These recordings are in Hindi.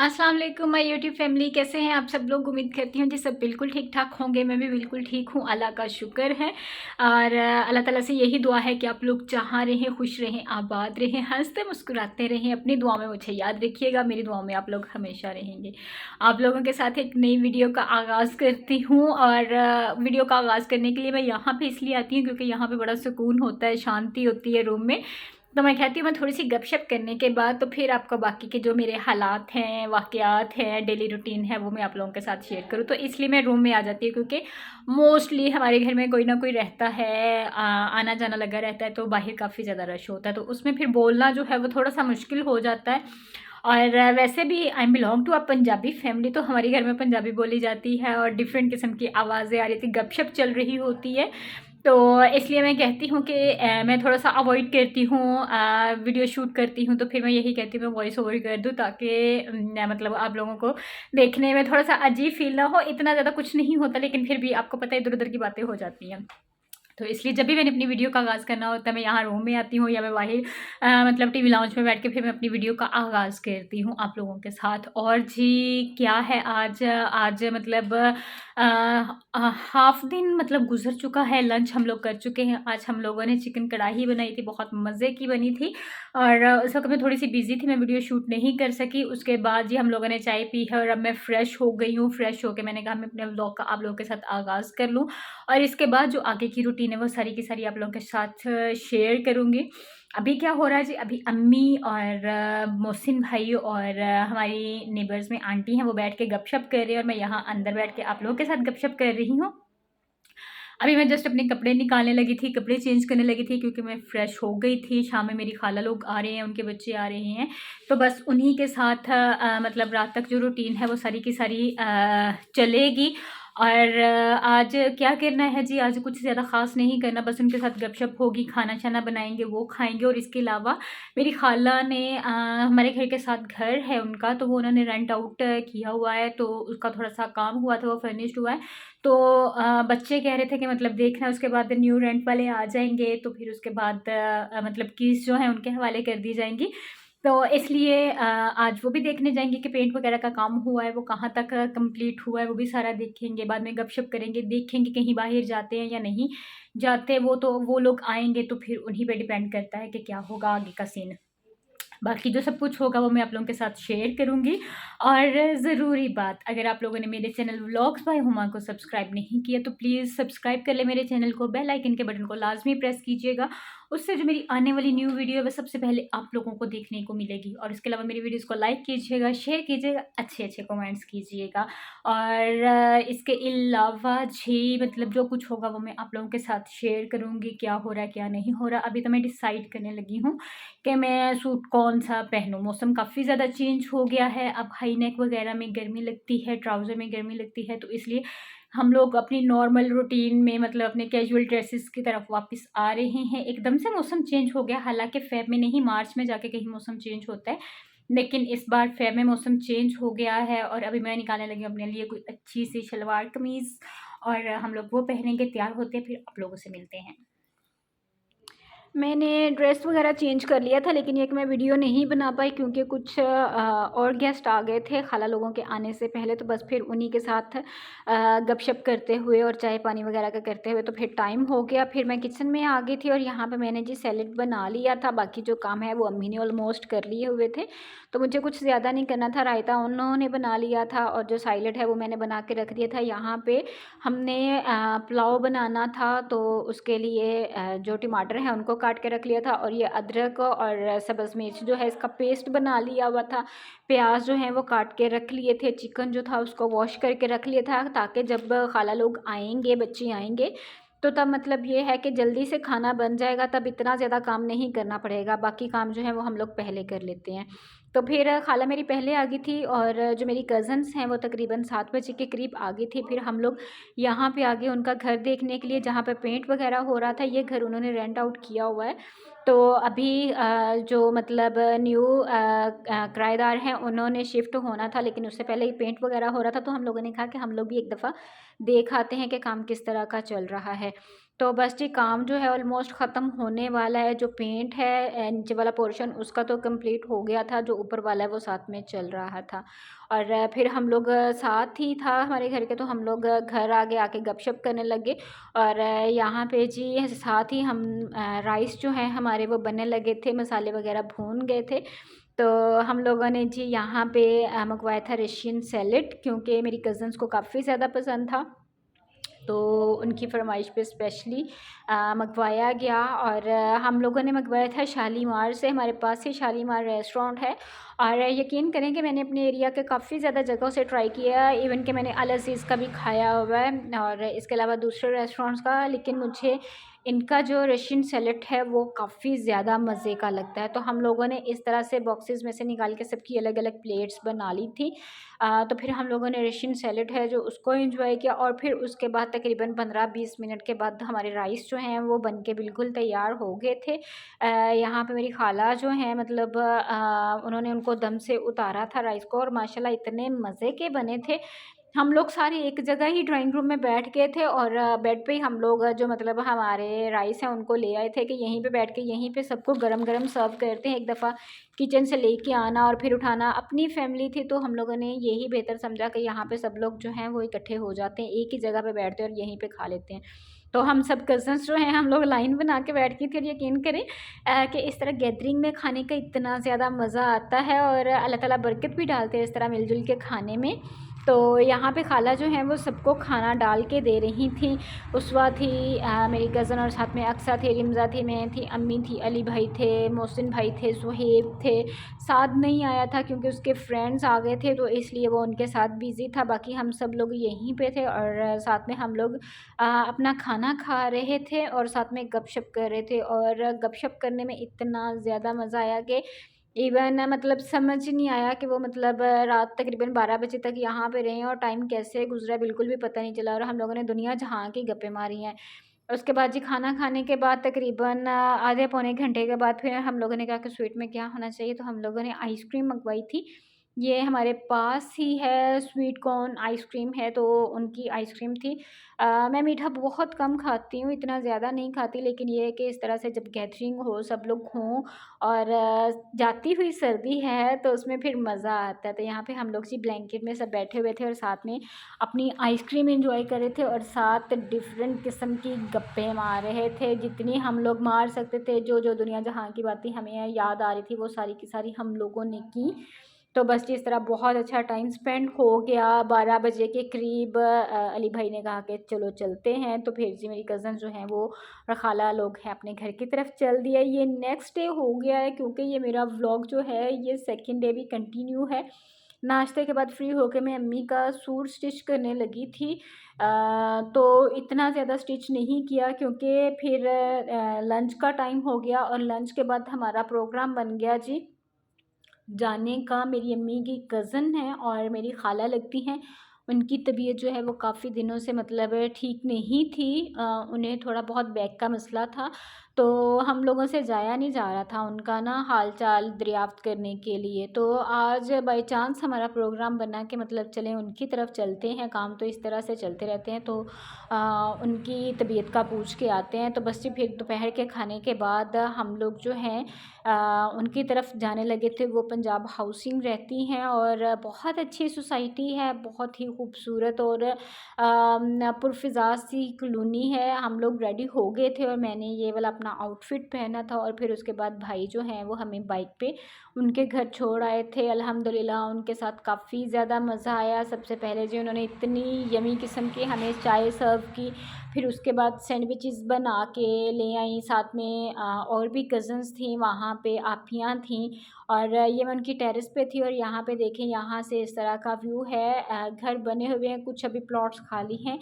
अस्सलाम वालेकुम माय यूट्यूब फैमिली, कैसे हैं आप सब लोग। उम्मीद करती हूँ जी सब बिल्कुल ठीक ठाक होंगे। मैं भी बिल्कुल ठीक हूँ, अल्लाह का शुक्र है। और अल्लाह ताला से यही दुआ है कि आप लोग जहाँ रहें खुश रहें, आबाद रहें, हंसते मुस्कुराते रहें। अपनी दुआ में मुझे याद रखिएगा, मेरी दुआ में आप लोग हमेशा रहेंगे। आप लोगों के साथ एक नई वीडियो का आगाज़ करती हूँ। और वीडियो का आगाज़ करने के लिए मैं यहाँ पर इसलिए आती हूँ क्योंकि यहाँ पर बड़ा सुकून होता है, शांति होती है रूम में। तो मैं कहती हूँ मैं थोड़ी सी गपशप करने के बाद तो फिर आपको बाकी के जो मेरे हालात हैं, वाक़यात हैं, डेली रूटीन है, वो मैं आप लोगों के साथ शेयर करूँ। तो इसलिए मैं रूम में आ जाती हूँ क्योंकि मोस्टली हमारे घर में कोई ना कोई रहता है, आना जाना लगा रहता है, तो बाहर काफ़ी ज़्यादा रश होता है, तो उसमें फिर बोलना जो है वो थोड़ा सा मुश्किल हो जाता है। और वैसे भी I belong to a Punjabi family, तो हमारे घर में पंजाबी बोली जाती है और डिफरेंट किस्म की आवाज़ें आ रही थी, गपशप चल रही होती है। तो इसलिए मैं कहती हूँ कि मैं थोड़ा-सा अवॉइड करती हूँ, वीडियो शूट करती हूँ, तो फिर मैं यही कहती हूँ मैं वॉइस ओवर कर दूँ ताकि मतलब आप लोगों को देखने में थोड़ा-सा अजीब फ़ील ना हो। इतना ज़्यादा कुछ नहीं होता, लेकिन फिर भी आपको पता है इधर-उधर की बातें हो जाती हैं। तो इसलिए जब भी मैंने अपनी वीडियो का आगाज़ करना होता है, मैं यहाँ रूम में आती हूँ या मैं बाहर मतलब टीवी लाउंज में बैठ के फिर मैं अपनी वीडियो का आगाज़ करती हूँ आप लोगों के साथ। और जी क्या है आज मतलब हाफ़ दिन मतलब गुज़र चुका है, लंच हम लोग कर चुके हैं। आज हम लोगों ने चिकन कढ़ाई बनाई थी, बहुत मज़े की बनी थी। और उस वक़्त मैं थोड़ी-सी बिज़ी थी, मैं वीडियो शूट नहीं कर सकी। उसके बाद जी हम लोगों ने चाय पी है और अब मैं फ्रेश हो गई हूँ। फ्रेश होके मैंने कहा मैं अपने व्लॉग का आप लोगों के साथ आगाज़ कर लूँ। और इसके बाद जो आगे की रूटीन है वो सारी की सारी आप लोगों के साथ शेयर करूँगी। अभी क्या हो रहा है जी, अभी अम्मी और मोहसिन भाई और हमारी नेबर्स में आंटी हैं, वो बैठ के गपशप कर रहे हैं और मैं यहाँ अंदर बैठ के आप लोगों के साथ गपशप कर रही हूँ। अभी मैं जस्ट अपने कपड़े निकालने लगी थी, कपड़े चेंज करने लगी थी क्योंकि मैं फ्रेश हो गई थी। शाम में मेरी खाला लोग आ रहे हैं, उनके बच्चे आ रहे हैं, तो बस उन्हीं के साथ मतलब रात तक जो रूटीन है वो सारी की सारी चलेगी। और आज क्या करना है जी, आज कुछ ज़्यादा ख़ास नहीं करना, बस उनके साथ गपशप होगी, खाना-शाना बनाएँगे, वो खाएँगे। और इसके अलावा मेरी खाला ने हमारे घर के साथ घर है उनका, तो वो उन्होंने रेंट आउट किया हुआ है, तो उसका थोड़ा-सा काम हुआ था, वो फर्निश्ड हुआ है। तो बच्चे कह रहे थे कि मतलब देखना उसके बाद न्यू रेंट वाले आ जाएँगे, तो फिर उसके बाद मतलब कीज़ जो हैं उनके हवाले कर दी जाएँगी। तो इसलिए आज वो भी देखने जाएँगे कि पेंट वगैरह का काम हुआ है, वो कहाँ तक कंप्लीट हुआ है, वो भी सारा देखेंगे। बाद में गपशप करेंगे, देखेंगे कहीं बाहर जाते हैं या नहीं जाते वो, तो वो लोग आएँगे तो फिर उन्हीं पे डिपेंड करता है कि क्या होगा आगे का सीन। बाकी जो सब कुछ होगा वो मैं आप लोगों के साथ शेयर करूँगी। और ज़रूरी बात, अगर आप लोगों ने मेरे चैनल व्लॉग्स बाय हुमा को सब्सक्राइब नहीं किया तो प्लीज़ सब्सक्राइब कर लें मेरे चैनल को, बेल आइकन के बटन को लाज़मी प्रेस कीजिएगा। उससे जो मेरी आने वाली न्यू वीडियो है वो सबसे पहले आप लोगों को देखने को मिलेगी। और इसके अलावा मेरी वीडियोज़ को लाइक कीजिएगा, शेयर कीजिएगा, अच्छे-अच्छे कमेंट्स कीजिएगा। और इसके अलावा जी मतलब जो कुछ होगा वो मैं आप लोगों के साथ शेयर करूँगी, क्या हो रहा है, क्या नहीं हो रहा। अभी तो मैं डिसाइड करने लगी हूँ कि मैं सूट कौन-सा पहनूँ। मौसम काफ़ी ज़्यादा चेंज हो गया है, अब हाई नेक वगैरह में गर्मी लगती है, ट्राउज़र में गर्मी लगती है, तो इसलिए हम लोग अपनी नॉर्मल रूटीन में मतलब अपने कैजुअल ड्रेसेस की तरफ वापस आ रहे हैं। एकदम से मौसम चेंज हो गया, हालाँकि फ़ेब में नहीं, मार्च में जाके कहीं मौसम चेंज होता है, लेकिन इस बार फ़ेब में मौसम चेंज हो गया है। और अभी मैं निकालने लगी हूँ अपने लिए कोई अच्छी-सी शलवार कमीज़, और हम लोग वो पहनेंगे, तैयार होते हैं, फिर आप लोगों से मिलते हैं। मैंने ड्रेस वगैरह चेंज कर लिया था, लेकिन ये कि मैं वीडियो नहीं बना पाई क्योंकि कुछ और गेस्ट आ गए थे खाला लोगों के आने से पहले, तो बस फिर उन्हीं के साथ गपशप करते हुए और चाय पानी वगैरह का करते हुए तो फिर टाइम हो गया। फिर मैं किचन में आ गई थी और यहाँ पे मैंने जी सैलेड बना लिया था। बाकी जो काम है वो अम्मी ने ऑलमोस्ट कर लिए हुए थे, तो मुझे कुछ ज़्यादा नहीं करना था। रायता उन्होंने बना लिया था और जो सैलेड है वो मैंने बना के रख दिया था। यहाँ पे हमने पुलाव बनाना था, तो उसके लिए जो टमाटर हैं उनको काट के रख लिया था, और ये अदरक और सब्ज़ मिर्च जो है इसका पेस्ट बना लिया हुआ था। प्याज जो है वो काट के रख लिए थे। चिकन जो था उसको वॉश करके रख लिया था ताकि जब खाला लोग आएंगे, बच्चे आएंगे, तो तब मतलब ये है कि जल्दी से खाना बन जाएगा, तब इतना ज़्यादा काम नहीं करना पड़ेगा। बाकी काम जो है वो हम लोग पहले कर लेते हैं। तो फिर खाला मेरी पहले आ गई थी और जो मेरी कज़न्स हैं वो तकरीबन 7 बजे के करीब आ गई थी। फिर हम लोग यहाँ पे आ गए उनका घर देखने के लिए, जहाँ पे पेंट वगैरह हो रहा था। ये घर उन्होंने रेंट आउट किया हुआ है, तो अभी जो मतलब न्यू किराएदार हैं उन्होंने शिफ्ट होना था, लेकिन उससे पहले ही पेंट वगैरह हो रहा था, तो हम लोगों ने कहा कि हम लोग भी एक दफ़ा देख आते हैं कि काम किस तरह का चल रहा है। तो बस जी काम जो है ऑलमोस्ट ख़त्म होने वाला है। जो पेंट है नीचे वाला पोर्शन उसका तो कंप्लीट हो गया था, जो ऊपर वाला है वो साथ में चल रहा था। और फिर हम लोग साथ ही था हमारे घर के, तो हम लोग घर आगे आके गपशप करने लगे। और यहाँ पे जी साथ ही हम राइस जो है हमारे वो बनने लगे थे, मसाले वगैरह भून गए थे। तो हम लोगों ने जी यहाँ पे मंगवाया था रशियन सैलेड, क्योंकि मेरी कज़न्स को काफ़ी ज़्यादा पसंद था, तो उनकी फरमाइश पे स्पेशली मंगवाया गया। और हम लोगों ने मंगवाया था शालीमार से, हमारे पास ही शालीमार रेस्टोरेंट है। और यकीन करें कि मैंने अपने एरिया के काफ़ी ज़्यादा जगहों से ट्राई किया है, इवन कि मैंने अल अज़ीज़ का भी खाया हुआ है और इसके अलावा दूसरे रेस्टोरेंट्स का, लेकिन मुझे इनका जो रशियन सैलेड है वो काफ़ी ज़्यादा मज़े का लगता है। तो हम लोगों ने इस तरह से बॉक्सेस में से निकाल के सबकी अलग अलग प्लेट्स बना ली थी। तो फिर हम लोगों ने रशियन सैलेड है जो उसको एंजॉय किया। और फिर उसके बाद तकरीबन 15-20 मिनट के बाद हमारे राइस जो हैं वो बन के बिल्कुल तैयार हो गए थे। यहाँ पे मेरी खाला जो हैं, मतलब उन्होंने उनको दम से उतारा था राइस को, और माशाल्लाह इतने मज़े के बने थे। हम लोग सारे एक जगह ही ड्राइंग रूम में बैठ गए थे, और बेड पे ही हम लोग जो मतलब हमारे राइस हैं उनको ले आए थे कि यहीं पे बैठ के यहीं पे सबको गरम-गरम सर्व करते हैं। एक दफ़ा किचन से लेके आना और फिर उठाना, अपनी फैमिली थी तो हम लोगों ने यही बेहतर समझा कि यहाँ पे सब लोग जो हैं वो इकट्ठे हो जाते हैं, एक ही जगह पे बैठते हैं और यहीं पे खा लेते हैं। तो हम सब कज़न्स जो हैं हम लोग लाइन बना के बैठ गए थे। और यकीन करें कि इस तरह गैदरिंग में खाने का इतना ज़्यादा मज़ा आता है, और अल्लाह ताला बरकत भी डालते हैं इस तरह मिल-जुल के खाने में। तो यहाँ पे खाला जो हैं वो सबको खाना डाल के दे रही थी। उसवा थी, मेरी कज़न, और साथ में अक्सा थे, रिमज़ा थी, मैं थी, अम्मी थी, अली भाई थे, मोहसिन भाई थे, सुहेब थे। साद नहीं आया था क्योंकि उसके फ्रेंड्स आ गए थे, तो इसलिए वो उनके साथ बिज़ी था। बाकी हम सब लोग यहीं पे थे, और साथ में हम लोग अपना खाना खा रहे थे और साथ में गपशप कर रहे थे। और गपशप करने में इतना ज़्यादा मज़ा आया कि इवन मतलब समझ नहीं आया कि वो मतलब रात तकरीबन 12 बजे तक यहाँ पे रहे, और टाइम कैसे गुज़रा बिल्कुल भी पता नहीं चला। और हम लोगों ने दुनिया जहाँ की गप्पें मारी हैं। उसके बाद जी खाना खाने के बाद तकरीबन आधे पौने घंटे के बाद फिर हम लोगों ने कहा कि स्वीट में क्या होना चाहिए, तो हम लोगों ने आइसक्रीम मंगवाई थी। ये हमारे पास ही है, स्वीट कॉर्न आइसक्रीम है, तो उनकी आइसक्रीम थी। मैं मीठा बहुत कम खाती हूँ, इतना ज़्यादा नहीं खाती, लेकिन ये है कि इस तरह से जब गैदरिंग हो, सब लोग हों, और जाती हुई सर्दी है तो उसमें फिर मज़ा आता है। तो यहाँ पे हम लोग जी ब्लैंकेट में सब बैठे हुए थे और साथ में अपनी आइसक्रीम एंजॉय कर रहे थे, और साथ डिफरेंट किस्म की गप्पे मार रहे थे, जितनी हम लोग मार सकते थे। जो जो दुनिया जहाँ की बातें हमें याद आ रही थी वो सारी की सारी हम लोगों ने की। तो बस जी इस तरह बहुत अच्छा टाइम स्पेंड हो गया। 12 बजे के करीब अली भाई ने कहा कि चलो चलते हैं, तो फिर जी मेरी कज़न जो हैं वो और खाला लोग हैं अपने घर की तरफ चल दिया। ये नेक्स्ट डे हो गया है, क्योंकि ये मेरा व्लॉग जो है ये सेकंड डे भी कंटिन्यू है। नाश्ते के बाद फ्री होके मैं अम्मी का सूट स्टिच करने लगी थी। तो इतना ज़्यादा स्टिच नहीं किया, क्योंकि फिर लंच का टाइम हो गया, और लंच के बाद हमारा प्रोग्राम बन गया जी जाने का। मेरी अम्मी की कज़न है और मेरी खाला लगती हैं, उनकी तबीयत जो है वो काफ़ी दिनों से मतलब ठीक नहीं थी। उन्हें थोड़ा बहुत बैक का मसला था, तो हम लोगों से जाया नहीं जा रहा था उनका ना हाल-चाल दरियाफ़्त करने के लिए। तो आज बाय चांस हमारा प्रोग्राम बना कि मतलब चलें उनकी तरफ चलते हैं, काम तो इस तरह से चलते रहते हैं, तो उनकी तबीयत का पूछ के आते हैं। तो बस जी फिर दोपहर के खाने के बाद हम लोग जो हैं उनकी तरफ जाने लगे थे। वो पंजाब हाउसिंग रहती हैं और बहुत अच्छी सोसाइटी है, बहुत ही खूबसूरत और पुरफ़िज़ा सी कॉलोनी है। हम लोग रेडी हो गए थे और मैंने ये वाला अपना आउटफ़िट पहना था, और फिर उसके बाद भाई जो हैं वो हमें बाइक पे उनके घर छोड़ आए थे। अल्हम्दुलिल्लाह उनके साथ काफ़ी ज़्यादा मज़ा आया। सबसे पहले जी उन्होंने इतनी यम्मी किस्म की हमें चाय सर्व की, फिर उसके बाद सैंडविचेस बना के ले आई। साथ में और भी कज़न्स थी वहाँ पे, आपियाँ थीं, और ये मैं उनकी टेरेस पे थी। और यहाँ पे देखें, यहाँ से इस तरह का व्यू है। घर बने हुए हैं, कुछ अभी प्लॉट्स खाली हैं।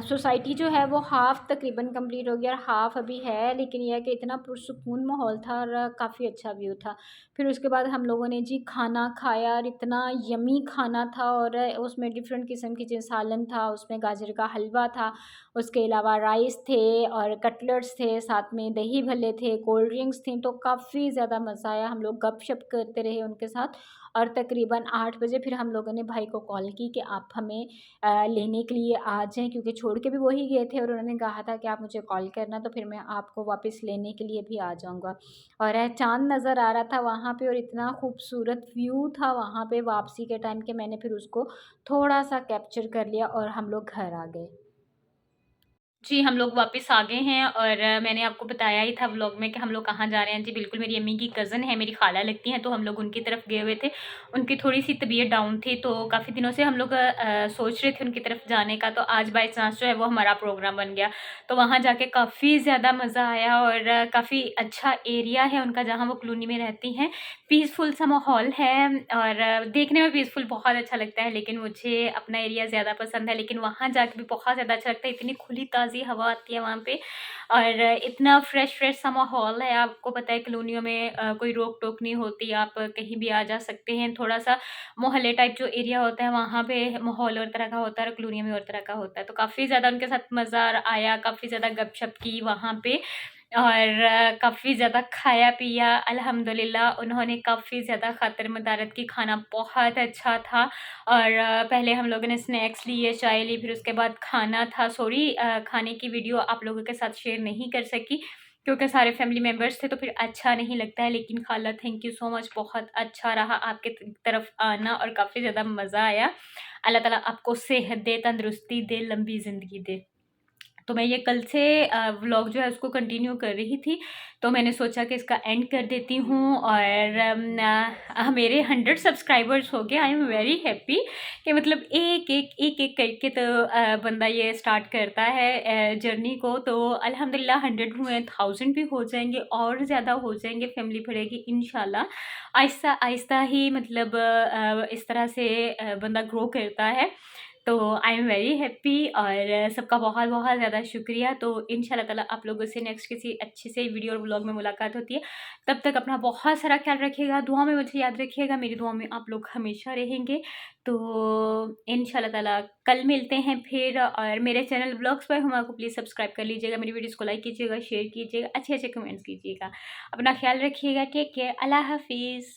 सोसाइटी जो है वो हाफ़ तकरीबन कंप्लीट हो गया और हाफ़ अभी है, लेकिन ये है कि इतना पुरसुकून माहौल था और काफ़ी अच्छा व्यू था। फिर उसके बाद हम लोगों ने जी खाना खाया, और इतना यम्मी खाना था, और उसमें डिफ़रेंट किस्म की जैसे सालन था, उसमें गाजर का हलवा था, उसके अलावा राइस थे और कटलेट्स थे, साथ में दही भल्ले थे, कोल्ड ड्रिंक्स थी, तो काफ़ी ज़्यादा मज़ा आया। हम लोग गपशप करते रहे उनके साथ, और तकरीबन 8 बजे फिर हम लोगों ने भाई को कॉल की कि आप हमें लेने के लिए आ जाएँ, क्योंकि छोड़ के भी वही गए थे और उन्होंने कहा था कि आप मुझे कॉल करना, तो फिर मैं आपको वापस लेने के लिए भी आ जाऊँगा। और चाँद नज़र आ रहा था वहाँ पे और इतना खूबसूरत व्यू था वहाँ पे वापसी के टाइम कि मैंने फिर उसको थोड़ा-सा कैप्चर कर लिया और हम लोग घर आ गए। जी, हम लोग वापस आ गए हैं और मैंने आपको बताया ही था व्लॉग में कि हम लोग कहाँ जा रहे हैं। जी, बिल्कुल मेरी अम्मी की कज़न है, मेरी खाला लगती हैं, तो हम लोग उनकी तरफ गए हुए थे। उनकी थोड़ी-सी तबीयत डाउन थी, तो काफ़ी दिनों से हम लोग सोच रहे थे उनकी तरफ जाने का, तो आज बाय चांस जो है वो हमारा प्रोग्राम बन गया। तो वहाँ जाके काफ़ी ज़्यादा मज़ा आया और काफ़ी अच्छा एरिया है उनका जहाँ वो कॉलोनी में रहती हैं। पीसफुल सा माहौल है और देखने में पीसफुल बहुत अच्छा लगता है, लेकिन मुझे अपना एरिया ज़्यादा पसंद है। लेकिन वहाँ जाके भी बहुत ज़्यादा अच्छा लगता है, इतनी खुली ताज़ी हवा आती है वहाँ पे और इतना फ्रेश सा माहौल है। आपको पता है कॉलोनियों में कोई रोक-टोक नहीं होती, आप कहीं भी आ जा सकते हैं। थोड़ा-सा मोहल्ले टाइप जो एरिया होता है वहाँ पे माहौल और तरह का होता है और कॉलोनी में और तरह का होता है। तो काफ़ी ज़्यादा उनके साथ मज़ा आया, काफ़ी ज़्यादा गपशप की वहाँ पे और काफ़ी ज़्यादा खाया-पिया अल्हम्दुलिल्लाह। उन्होंने काफ़ी ज़्यादा ख़ातिर मदारत की, खाना बहुत अच्छा था और पहले हम लोगों ने स्नैक्स लिए, चाय ली, फिर उसके बाद खाना था। सॉरी खाने की वीडियो आप लोगों के साथ शेयर नहीं कर सकी क्योंकि सारे फैमिली मेंबर्स थे तो फिर अच्छा नहीं लगता है। लेकिन खाला थैंक यू सो मच, बहुत अच्छा रहा आपके तरफ आना और काफ़ी ज़्यादा मज़ा आया। अल्लाह ताला आपको सेहत दे, तंदुरुस्ती दे, लंबी ज़िंदगी दे। तो मैं ये कल से व्लॉग जो है उसको कंटिन्यू कर रही थी, तो मैंने सोचा कि इसका एंड कर देती हूँ और मेरे 100 सब्सक्राइबर्स हो गए। आई एम वेरी हैप्पी कि मतलब एक-एक करके तो बंदा ये स्टार्ट करता है जर्नी को, तो अल्हम्दुलिल्लाह 100 हुए हैं, 1000 भी हो जाएँगे और ज़्यादा हो जाएँगे, फैमिली बढ़ेगी इंशाल्लाह। आहिस्ता-आहिस्ता ही मतलब इस तरह से बंदा ग्रो करता है। तो आई एम वेरी हैप्पी और सबका बहुत-बहुत ज़्यादा शुक्रिया। तो इंशाल्लाह ताला आप लोगों से नेक्स्ट किसी अच्छे से वीडियो और व्लॉग में मुलाकात होती है। तब तक अपना बहुत सारा ख्याल रखिएगा, दुआ में मुझे याद रखिएगा, मेरी दुआ में आप लोग हमेशा रहेंगे। तो इंशाल्लाह ताला कल मिलते हैं फिर और मेरे चैनल व्लॉग्स बाय हुमा को प्लीज़ सब्सक्राइब कर लीजिएगा, मेरी वीडियोज़ को लाइक कीजिएगा, शेयर कीजिएगा, अच्छे-अच्छे कमेंट्स कीजिएगा। अपना ख्याल रखिएगा, टेक केयर, अल्लाह हाफ़िज़।